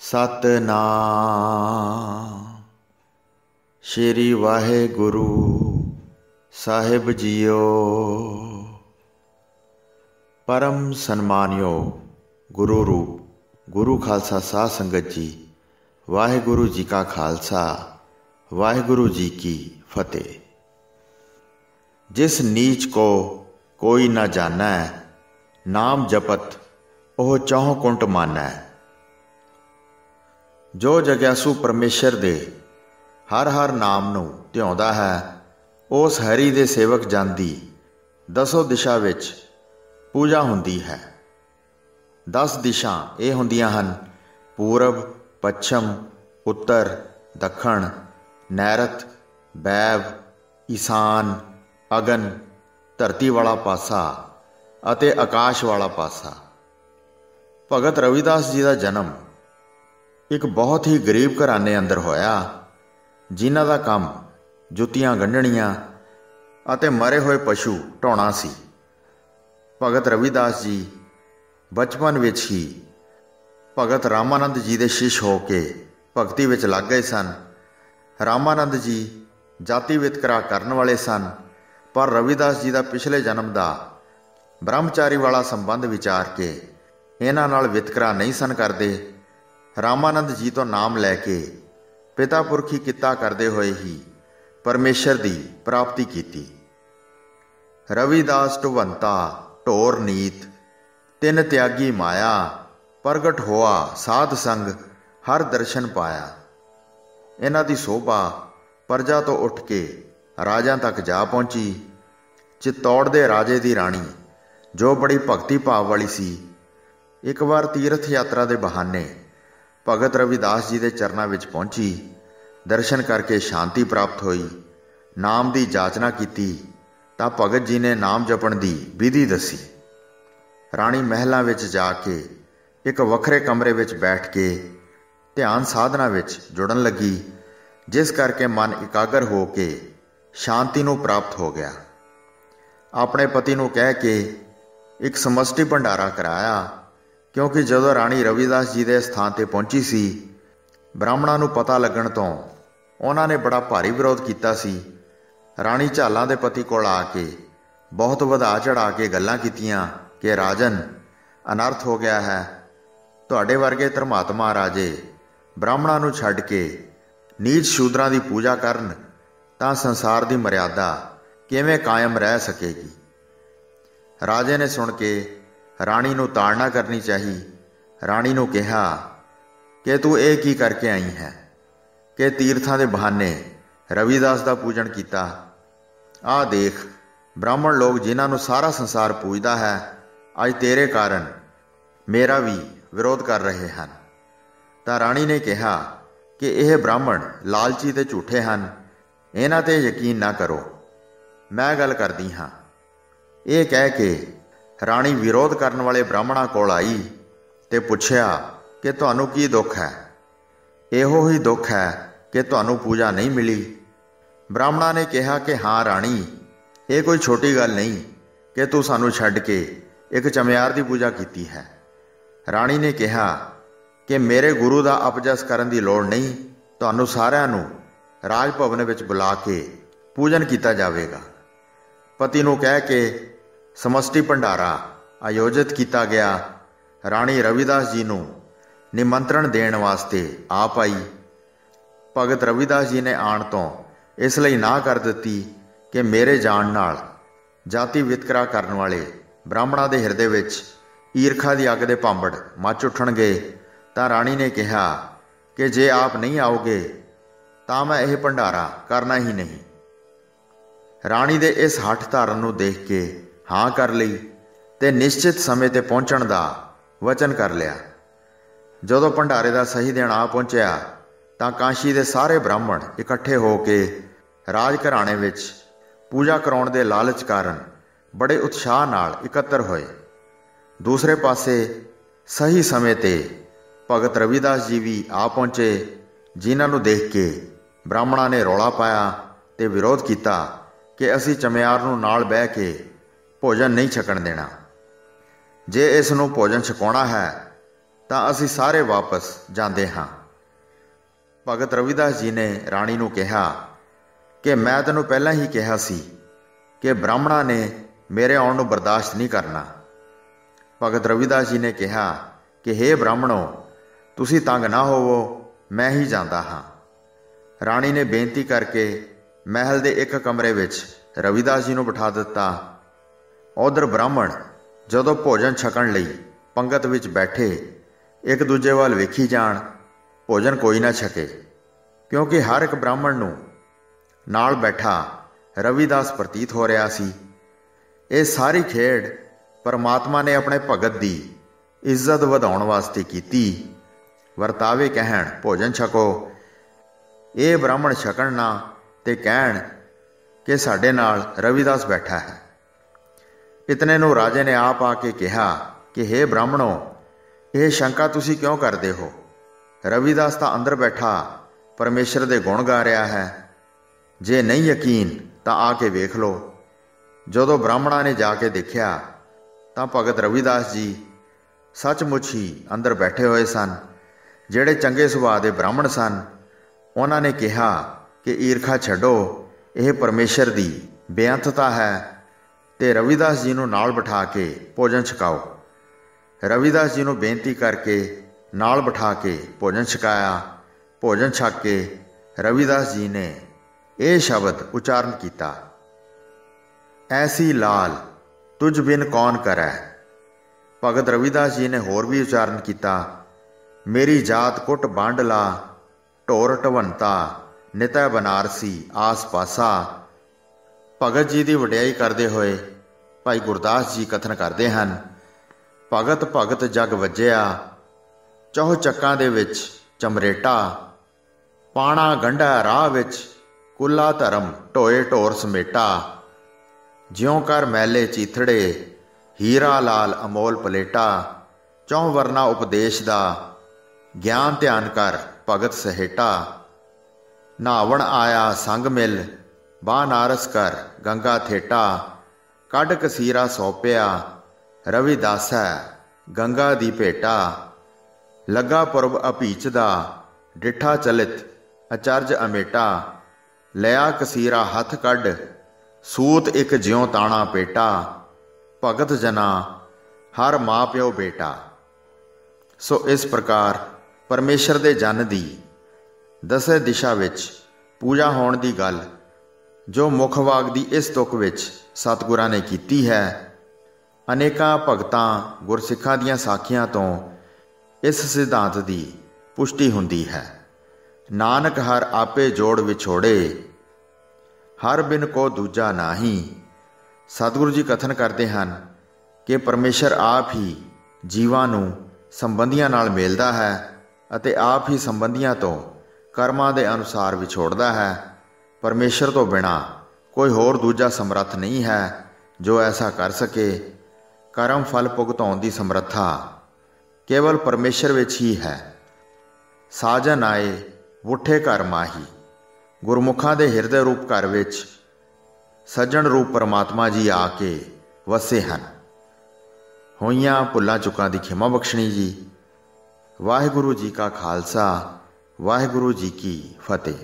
सतनाम श्री वाहेगुरु साहिब जीओ। परम सन्मानयोग गुरु रूप गुरु खालसा साध संगत जी, वाहेगुरु जी का खालसा वाहेगुरु जी की फतेह। जिस नीच को कोई न जाना, नाम जपत ओह चौं कुंट माना। जो जग्यासू परमेश्वर दे हर हर नाम नूं ध्याउंदा है, उस हरि दे सेवक जन दी दसों दिशा विच पूजा हुंदी है। 10 दिशा ये हुंदियां हन पूरब, पच्छम, उत्तर, दखण, नैरत, बैव, ईशान, अगन, धरती वाला पासा अते आकाश वाला पासा। भगत रविदास जी का जन्म एक बहुत ही गरीब घराने अंदर होया, जिन्हां दा काम जुत्तियां गंढणियां अते मरे हुए पशु ढोना सी। भगत रविदास जी बचपन विच ही भगत रामानंद जी दे शिष्य हो के भगती विच लग गए सन। रामानंद जी जाति वितकरा करन वाले सन, पर रविदास जी का पिछले जन्म का ब्रह्मचारी वाला संबंध विचार के इन्हां नाल वितकरा नहीं सन करते। रामानंद जी तो नाम लैके पिता पुरखी किता करते हुए ही परमेश्वर की प्राप्ति की। रविदास ढुवंता ढोर नीत तिन त्यागी माया, प्रगट होआ साध संग हर दर्शन पाया। इन्हां दी शोभा प्रजा तो उठ के राजा तक जा पहुंची। चित्तौड़ दे राजे दी राणी जो बड़ी भगती भाव वाली सी, एक बार तीर्थ यात्रा के बहाने भगत रविदास जी के चरणों में पहुंची। दर्शन करके शांति प्राप्त हुई। नाम की जाचना की तां भगत जी ने नाम जपण की विधि दसी। राणी महलों में जाके एक वखरे कमरे में बैठ के ध्यान साधना में जुड़न लगी, जिस करके मन एकाग्र हो के शांति नूं प्राप्त हो गया। अपने पति नूं कह के एक समष्टि भंडारा कराया, क्योंकि जदों राणी रविदास जी के स्थान पर पहुंची सी, ब्राह्मणों नूं पता लगन तो उन्होंने बड़ा भारी विरोध किया सी। राणी झालां दे पति कोल आके बहुत वधा चढ़ा के गल्लां कीतियां कि राजन अनर्थ हो गया है। तुहाडे वर्गे धर्मात्मा राजे ब्राह्मणों नूं छड्ड के नीच शूद्रां दी पूजा करन तां संसार दी मर्यादा किवें कायम रह सकेगी। राजे ने सुन के राणी नूं ताड़ना करनी चाहिए। राणी नूं कहा कि तू ये की करके आई है कि तीर्थां दे बहाने रविदास का पूजन किया। आ देख, ब्राह्मण लोग जिन्हां नूं सारा संसार पूजदा है, अज तेरे कारण मेरा भी विरोध कर रहे हैं। तां राणी ने कहा कि यह ब्राह्मण लालची ते झूठे हैं, इन्हां ते यकीन ना करो, मैं गल करदी हाँ। ये कह के राणी विरोध करने वाले ब्राह्मणों कोल आई ते पुछया कि तुहानूं की दुख है। इहो ही दुख है कि तुहानूं पूजा नहीं मिली। ब्राह्मणों ने कहा कि हाँ राणी, ये कोई छोटी गल नहीं कि तू सानूं छड्ड के एक चमियार की पूजा की है। राणी ने कहा कि मेरे गुरु का अपजस करन दी लोड़ नहीं, तुहानूं सारिआं नूं राज भवन विच बुला के पूजन किया जाएगा। पति नूं कह के समष्टि भंडारा आयोजित किया गया। राणी रविदास जी नूं निमंत्रण देण वास्ते आप आई। भगत रविदास जी ने आण तो इसलिए ना कर दी कि मेरे जाण नाल जाति वितकरा करन वाले ब्राह्मणों के हिरदे विच ईरखा की अग दे भांबड़ मच उठणगे। तां राणी ने कहा कि जे आप नहीं आओगे तां मैं यह भंडारा करना ही नहीं। राणी दे इस हठ धारण नूं देख के हाँ कर ली ते निश्चित समय ते पहुँचण का वचन कर लिया। जदों भंडारे का सही दिन आ पहुँचया तां काशी के सारे ब्राह्मण इकट्ठे हो के राज घराणे विच पूजा कराउण दे लालच कारण बड़े उत्साह नाल इकत्तर होए। दूसरे पासे सही समय ते भगत रविदास जी भी आ पहुँचे, जिन्हां नूं देख के ब्राह्मणों ने रौला पाया ते विरोध किया कि असीं चमियार नूं नाल बह के भोजन नहीं छकण देना। जे इस नूं भोजन छकाउणा है ਤਾਂ ਅਸੀਂ ਸਾਰੇ ਵਾਪਸ ਜਾਂਦੇ ਹਾਂ। ਭਗਤ ਰਵਿਦਾਸ ਜੀ ਨੇ ਰਾਣੀ ਨੂੰ ਕਿਹਾ ਕਿ ਮੈਂ ਤੈਨੂੰ ਪਹਿਲਾਂ ਹੀ ਕਿਹਾ ਸੀ ਕਿ ਬ੍ਰਾਹਮਣਾਂ ਨੇ ਮੇਰੇ ਆਉਣ ਨੂੰ ਬਰਦਾਸ਼ਤ ਨਹੀਂ ਕਰਨਾ। ਭਗਤ ਰਵਿਦਾਸ ਜੀ ਨੇ ਕਿਹਾ ਕਿ ਹੇ ਬ੍ਰਾਹਮਣੋ, ਤੁਸੀਂ ਤੰਗ ਨਾ ਹੋਵੋ, ਮੈਂ ਹੀ ਜਾਂਦਾ ਹਾਂ। ਰਾਣੀ ਨੇ ਬੇਨਤੀ ਕਰਕੇ ਮਹਿਲ ਦੇ ਇੱਕ ਕਮਰੇ ਵਿੱਚ ਰਵਿਦਾਸ ਜੀ ਨੂੰ ਬਿਠਾ ਦਿੱਤਾ। ਉਧਰ ਬ੍ਰਾਹਮਣ ਜਦੋਂ ਭੋਜਨ ਛਕਣ ਲਈ ਪੰਗਤ ਵਿੱਚ ਬੈਠੇ ਇੱਕ ਦੂਜੇ ਵੱਲ ਵੇਖੀ ਜਾਣ, ਭੋਜਨ ਕੋਈ ਨਾ ਛਕੇ, ਕਿਉਂਕਿ ਹਰ ਇੱਕ ਬ੍ਰਾਹਮਣ ਨੂੰ ਨਾਲ ਬੈਠਾ ਰਵਿਦਾਸ ਪ੍ਰਤੀਤ ਹੋ ਰਿਹਾ ਸੀ। ਇਹ ਸਾਰੀ ਖੇਡ ਪਰਮਾਤਮਾ ਨੇ ਆਪਣੇ ਭਗਤ ਦੀ ਇੱਜ਼ਤ ਵਧਾਉਣ ਵਾਸਤੇ ਕੀਤੀ। ਵਰਤਾਵੇ ਕਹਿਣ ਭੋਜਨ ਛਕੋ, ਇਹ ਬ੍ਰਾਹਮਣ ਛਕਣ ਨਾ ਤੇ ਕਹਿਣ ਕਿ ਸਾਡੇ ਨਾਲ ਰਵਿਦਾਸ ਬੈਠਾ ਹੈ। ਇਤਨੇ ਨੂੰ ਰਾਜੇ ਨੇ ਆਪ ਆ ਕੇ ਕਿਹਾ ਕਿ ਹੇ ਬ੍ਰਾਹਮਣੋ, ਇਹ ਸ਼ੰਕਾ ਤੁਸੀਂ ਕਿਉਂ ਕਰਦੇ ਹੋ? ਰਵਿਦਾਸ ਤਾਂ ਅੰਦਰ ਬੈਠਾ ਪਰਮੇਸ਼ਰ ਦੇ ਗੁਣ ਗਾ ਰਿਹਾ ਹੈ। ਜੇ ਨਹੀਂ ਯਕੀਨ ਤਾਂ ਆ ਕੇ ਵੇਖ ਲਓ। ਜਦੋਂ ਬ੍ਰਾਹਮਣਾਂ ਨੇ ਜਾ ਕੇ ਦੇਖਿਆ ਤਾਂ ਭਗਤ ਰਵਿਦਾਸ ਜੀ ਸੱਚਮੁੱਚ ਹੀ ਅੰਦਰ ਬੈਠੇ ਹੋਏ ਸਨ। ਜਿਹੜੇ ਚੰਗੇ ਸੁਭਾਅ ਦੇ ਬ੍ਰਾਹਮਣ ਸਨ, ਉਹਨਾਂ ਨੇ ਕਿਹਾ ਕਿ ਈਰਖਾ ਛੱਡੋ, ਇਹ ਪਰਮੇਸ਼ਰ ਦੀ ਬੇਅੰਤਤਾ ਹੈ, ਤੇ ਰਵਿਦਾਸ ਜੀ ਨੂੰ ਨਾਲ ਬਿਠਾ ਕੇ ਭੋਜਨ ਛਕਾਓ। ਰਵਿਦਾਸ ਜੀ ਨੂੰ ਬੇਨਤੀ ਕਰਕੇ ਨਾਲ ਬਿਠਾ ਕੇ ਭੋਜਨ ਛਕਾਇਆ। ਭੋਜਨ ਛਕ ਕੇ ਰਵਿਦਾਸ ਜੀ ਨੇ ਇਹ ਸ਼ਬਦ ਉਚਾਰਨ ਕੀਤਾ, ਐਸੀ ਲਾਲ ਤੁਝ ਬਿਨ ਕੌਣ ਕਰੈ। ਭਗਤ ਰਵਿਦਾਸ ਜੀ ਨੇ ਹੋਰ ਵੀ ਉਚਾਰਨ ਕੀਤਾ, ਮੇਰੀ ਜਾਤ ਕੁੱਟ ਵੰਡ ਲਾ, ਢੋਰ ਢਵੰਤਾ ਨਿਤੈ ਬਨਾਰਸੀ ਆਸ ਪਾਸਾ। ਭਗਤ ਜੀ ਦੀ ਵਡਿਆਈ ਕਰਦੇ ਹੋਏ ਭਾਈ ਗੁਰਦਾਸ ਜੀ ਕਥਨ ਕਰਦੇ ਹਨ, ਭਗਤ ਭਗਤ ਜਗ ਵੱਜਿਆ, ਚੌਹ ਚੱਕਾਂ ਦੇ ਵਿੱਚ ਚਮਰੇਟਾ, ਪਾਣਾ ਗੰਢਾ ਰਾਹ ਵਿੱਚ ਕੁੱਲਾ ਧਰਮ ਢੋਏ ਢੋਰ ਸਮੇਟਾ। ਜਿਉਂ ਕਰ ਮੈਲੇ ਚੀਥੜੇ ਹੀਰਾ ਲਾਲ ਅਮੋਲ ਪਲੇਟਾ, ਚੌਹ ਵਰਨਾ ਉਪਦੇਸ਼ ਦਾ ਗਿਆਨ ਧਿਆਨ ਕਰ ਭਗਤ ਸਹੇਟਾ। ਨਹਾਵਣ ਆਇਆ ਸੰਗ ਮਿਲ ਬਾਹ ਨਾਰਸ ਕਰ ਗੰਗਾ ਥੇਟਾ, ਕੱਢ ਕਸੀਰਾ ਸੌਪਿਆ ਰਵਿਦਾਸੈ ਗੰਗਾ ਦੀ ਭੇਟਾ। ਲੱਗਾ ਪੁਰਬ ਅਭੀਚ ਦਾ ਡਿੱਠਾ ਚਲਿਤ ਅਚਰਜ ਅਮੇਟਾ, ਲਿਆ ਕਸੀਰਾ ਹੱਥ ਕੱਢ ਸੂਤ ਇੱਕ ਜਿਉਂ ਤਾਣਾ ਪੇਟਾ। ਭਗਤ ਜਨਾ ਹਰ ਮਾਂ ਪਿਓ ਬੇਟਾ। ਸੋ ਇਸ ਪ੍ਰਕਾਰ ਪਰਮੇਸ਼ਰ ਦੇ ਜਨ ਦੀ ਦਸੇ ਦਿਸ਼ਾ ਵਿੱਚ ਪੂਜਾ ਹੋਣ ਦੀ ਗੱਲ ਜੋ ਮੁੱਖ ਵਾਗ ਦੀ ਇਸ ਤੁਕ ਵਿੱਚ ਸਤਿਗੁਰਾਂ ਨੇ ਕੀਤੀ ਹੈ। ਅਨੇਕਾਂ ਭਗਤਾਂ ਗੁਰਸਿੱਖਾਂ ਦੀਆਂ ਸਾਖੀਆਂ ਤੋਂ ਇਸ ਸਿਧਾਂਤ ਦੀ ਪੁਸ਼ਟੀ ਹੁੰਦੀ ਹੈ। ਨਾਨਕ ਹਰ ਆਪੇ ਜੋੜ ਵਿਛੋੜੇ, ਹਰ ਬਿਨ ਕੋ ਦੂਜਾ ਨਾਹੀ। ਸਤਿਗੁਰੂ ਜੀ ਕਥਨ ਕਰਦੇ ਹਨ ਕਿ ਪਰਮੇਸ਼ਰ ਆਪ ਹੀ ਜੀਵਾਂ ਨੂੰ ਸੰਬੰਧੀਆਂ ਨਾਲ ਮੇਲਦਾ ਹੈ ਅਤੇ ਆਪ ਹੀ ਸੰਬੰਧੀਆਂ ਤੋਂ ਕਰਮਾਂ ਦੇ ਅਨੁਸਾਰ ਵਿਛੋੜਦਾ ਹੈ। ਪਰਮੇਸ਼ਰ ਤੋਂ ਬਿਨਾਂ ਕੋਈ ਹੋਰ ਦੂਜਾ ਸਮਰੱਥ ਨਹੀਂ ਹੈ ਜੋ ਐਸਾ ਕਰ ਸਕੇ। ਕਰਮ ਫਲ ਭੁਗਤਾਉਣ ਦੀ ਸਮਰੱਥਾ ਕੇਵਲ ਪਰਮੇਸ਼ਰ ਵਿੱਚ ਹੀ ਹੈ। ਸਾਜਨ ਆਏ ਵੁੱਠੇ ਘਰ ਮਾਹੀ। ਗੁਰਮੁਖਾਂ ਦੇ ਹਿਰਦੇ ਰੂਪ ਘਰ ਵਿੱਚ ਸੱਜਣ ਰੂਪ ਪਰਮਾਤਮਾ ਜੀ ਆ ਕੇ ਵਸੇ ਹਨ। ਹੋਈਆਂ ਭੁੱਲਾਂ ਚੁੱਕਾਂ ਦੀ ਖਿਮਾ ਬਖਸ਼ਣੀ ਜੀ। ਵਾਹਿਗੁਰੂ ਜੀ ਕਾ ਖਾਲਸਾ, ਵਾਹਿਗੁਰੂ ਜੀ ਕੀ ਫਤਿਹ।